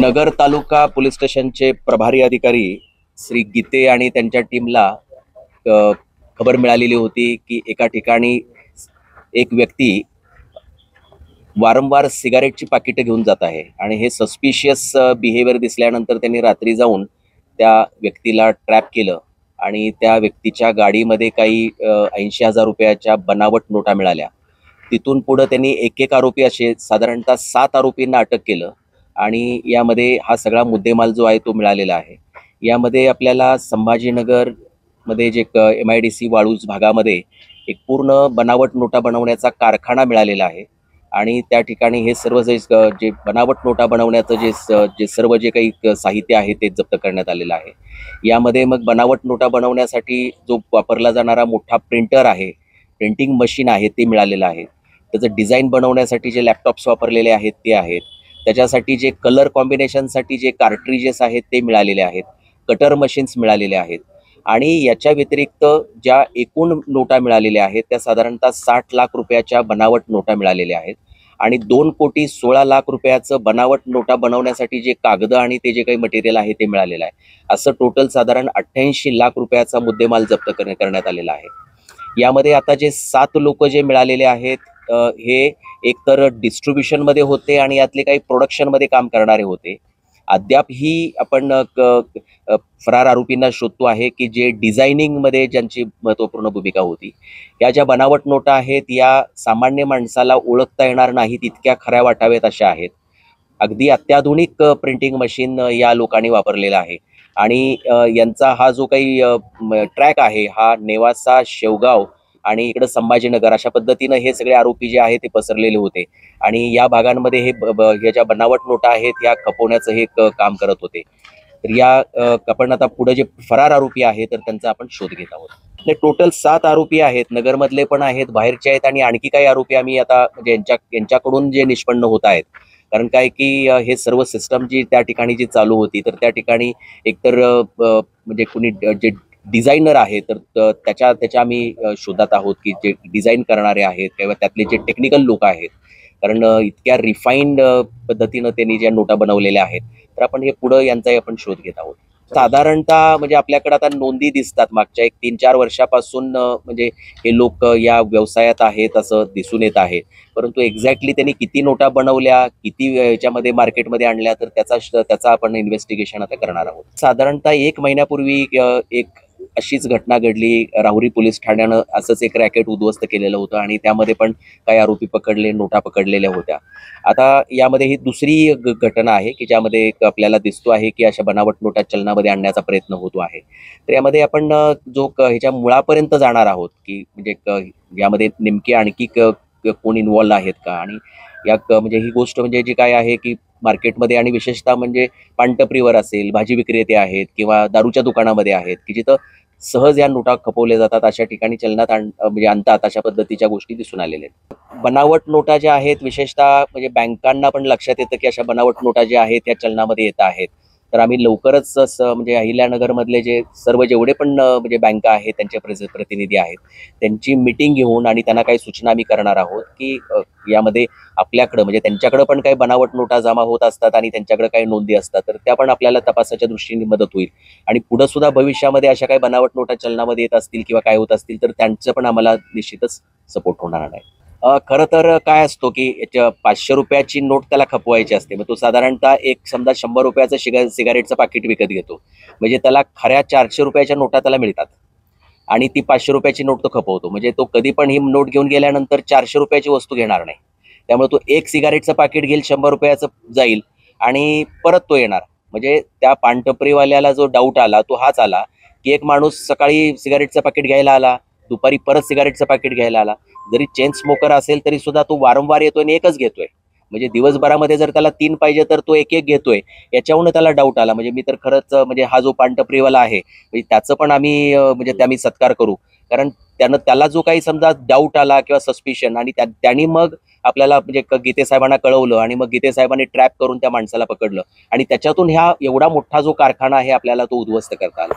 नगर तालुका police स्टेशनचे प्रभारी अधिकारी श्री गीते आणि त्यांच्या टीमला अ, खबर मिळालेली होती की एका ठिकाणी एक व्यक्ती वारंवार सिगारेटची पाकिटं घेऊन जात आहे आणि हे सस्पिशियस बिहेवियर दिसल्यानंतर त्यांनी रात्री जाऊन त्या व्यक्तीला ट्रॅप केलं आणि त्या व्यक्तीच्या गाडीमध्ये काही 80,000 रुपयाच्या बनावट नोटा मिळाल्या. तिथून पुढे त्यांनी एक एक आरोपी असे साधारणतः 7 आरोपींना अटक केलं आणि यामध्ये हा सगळा मुद्देमाल जो आहे तो मिळालेला आहे. यामध्ये आपल्याला संभाजीनगरमध्ये जे MIDC वाळूज भागामध्ये एक पूर्ण बनावट नोटा बनवण्याचा कारखाना मिळालेला आहे आणि त्या ठिकाणी हे सर्व जे बनावट नोटा बनवण्याचं जे सर्व जे काही साहित्य आहे ते जप्त करण्यात आलेलं आहे. यामध्ये मग बनावट नोटा बनवण्यासाठी जो वापरला जाणारा मोठा प्रिंटर आहे, प्रिंटिंग मशीन आहे ते मिळालेलं आहे. त्याचं डिझाईन बनवण्यासाठी जे लॅपटॉप्स वापरलेले आहेत ते आहेत. त्याच्यासाठी जे कलर कॉम्बिनेशनसाठी जे कार्ट्रिजेस आहेत ते मिळालेले आहेत. कटर मशीन्स मिळालेले आहेत आणि याच्या व्यतिरिक्त ज्या एकूण नोटा मिळालेल्या आहेत त्या साधारणतः 60 लाख रुपयाच्या बनावट नोटा मिळालेल्या आहेत आणि 2,16,00,000 रुपयाचं बनावट नोटा बनवण्यासाठी जे कागद आणि ते जे काही मटेरियल आहे ते मिळालेलं आहे. असं टोटल साधारण 88 लाख रुपयाचा मुद्देमाल जप्त करण्यात आलेला आहे. यामध्ये आता जे 7 लोक जे मिळालेले आहेत हे एकतर डिस्ट्रीब्युशनमध्ये होते आणि यातले काही प्रोडक्शनमध्ये काम करणारे होते. अद्याप ही आपण फरार आरोपींना शोधतो आहे की जे डिझायनिंगमध्ये ज्यांची महत्त्वपूर्ण भूमिका होती. या ज्या बनावट नोटा आहेत या सामान्य माणसाला ओळखता येणार नाहीत इतक्या खऱ्या वाटाव्यात अशा आहेत. अगदी अत्याधुनिक प्रिंटिंग मशीन या लोकांनी वापरलेला आहे आणि यांचा हा जो काही ट्रॅक आहे हा नेवासा, शेवगाव आणि इकडं संभाजीनगर अशा पद्धतीनं हे सगळे आरोपी जे आहे ते पसरलेले होते आणि या भागांमध्ये हे ज्या बनावट नोटा आहेत या खपवण्याचं हे काम करत होते. तर या आपण आता पुढे जे फरार आरोपी आहेत तर त्यांचा आपण शोध घेत आहोत. टोटल 7 आरोपी आहेत, नगरमधले पण आहेत, बाहेरचे आहेत आणि आणखी काही आरोपी आम्ही आता म्हणजे यांच्याकडून जे निष्पन्न होत आहेत. कारण काय की हे सर्व सिस्टम जी त्या ठिकाणी जी चालू होती तर त्या ठिकाणी एकतर म्हणजे कुणी जे डिझायनर आहे तर त्याच्या आम्ही शोधात आहोत की जे डिझाईन करणारे आहेत किंवा त्यातले जे टेक्निकल लोक आहेत. कारण इतक्या रिफाईंड पद्धतीनं त्यांनी ज्या नोटा बनवलेल्या आहेत तर आपण हे पुढं यांचाही आपण शोध घेत आहोत. साधारणतः म्हणजे आपल्याकडे आता नोंदी दिसतात मागच्या एक 3-4 वर्षापासून म्हणजे हे लोक या व्यवसायात आहेत असं दिसून येत आहे. परंतु एक्झॅक्टली त्यांनी किती नोटा बनवल्या, किती याच्यामध्ये मार्केटमध्ये आणल्या तर त्याचा आपण इन्व्हेस्टिगेशन आता करणार आहोत. साधारणतः 1 महिन्यापूर्वी एक अशीच घटना घडली. राहुरी पोलीस ठाण्यानं असंच एक रॅकेट उद्ध्वस्त केलेलं होतं आणि त्यामध्ये पण काही आरोपी पकडले, नोटा पकडलेल्या होत्या. आता यामध्ये ही दुसरी घटना आहे की ज्यामध्ये आपल्याला दिसतो आहे की अशा बनावट नोटा चलनामध्ये आणण्याचा प्रयत्न होतो आहे. तर यामध्ये आपण ह्याच्या मुळापर्यंत जाणार आहोत की म्हणजे यामध्ये नेमके आणखी कोण इन्व्हॉल्व आहेत का आणि म्हणजे ही गोष्ट म्हणजे जी काय आहे की मार्केटमध्ये आणि विशेषतः म्हणजे पानटपरीवर असेल, भाजी विक्रेते आहेत किंवा दारूच्या दुकानामध्ये आहेत की जिथं सहज या नोटा खपवल्या जातात अशा ठिकाणी चलनात म्हणजे आणतात अशा पद्धतीच्या गोष्टी दिसून आलेल्या आहेत. बनावट नोटा ज्या आहेत विशेषतः म्हणजे बँकांना पण लक्षात येतं की अशा बनावट नोटा ज्या आहेत या चलनामध्ये येत आहेत. तर आम्ही लवकरच म्हणजे अहिल्यानगरमधले जे सर्व जेवढे पण म्हणजे बँका आहेत त्यांचे प्रतिनिधी आहेत त्यांची मीटिंग घेऊन आणि त्यांना काही सूचना आम्ही करणार आहोत की यामध्ये आपल्याकडं म्हणजे त्यांच्याकडं पण काही बनावट नोटा जमा होत असतात आणि त्यांच्याकडे काही नोंदी असतात तर त्या पण आपल्याला तपासाच्या दृष्टीने मदत होईल आणि पुढे सुद्धा भविष्यामध्ये अशा काही बनावट नोटा चलनामध्ये येत असतील किंवा काय होत असतील तर त्यांचं पण आम्हाला निश्चितच सपोर्ट होणार आहे. खरं तर काय असतो की 500 रुपयाची नोट त्याला खपवायची असते. मग तो साधारणतः एक समजा 100 रुपयाचं सिगारेटचं पाकिट विकत घेतो म्हणजे त्याला खऱ्या 400 रुपयाच्या नोटा त्याला मिळतात आणि ती 500 रुपयाची नोट तो खपवतो. म्हणजे तो कधी पण ही नोट घेऊन गेल्यानंतर 400 रुपयाची वस्तू घेणार नाही. त्यामुळे तो एक सिगारेटचं पाकिट घेईल, 100 रुपयाचं जाईल आणि परत तो येणार. म्हणजे त्या पानटपरीवाल्याला जो डाऊट आला तो हाच आला की एक माणूस सकाळी सिगारेटचं पाकिट घ्यायला आला, दुपारी परत सिगारेटचं पाकिट घ्यायला आला. जरी चेन स्मोकर असेल तरी सुद्धा तो वारंवार येतोय आणि एकच घेतोय. म्हणजे दिवसभरामध्ये जर त्याला 3 पाहिजे तर तो एक घेतोय. याच्यावरून त्याला डाऊट आला. म्हणजे मी तर खरंच म्हणजे हा जो पानटपरीवाला आहे म्हणजे त्याचं पण आम्ही म्हणजे आम्ही सत्कार करू. कारण त्याला जो काही समजा डाऊट आला किंवा सस्पिशन आणि त्यांनी मग आपल्याला म्हणजे गीते साहेबांना कळवलं आणि मग गीते साहेबांनी ट्रॅप करून त्या माणसाला पकडलं आणि त्याच्यातून एवढा मोठा जो कारखाना आहे आपल्याला तो उद्ध्वस्त करता आला.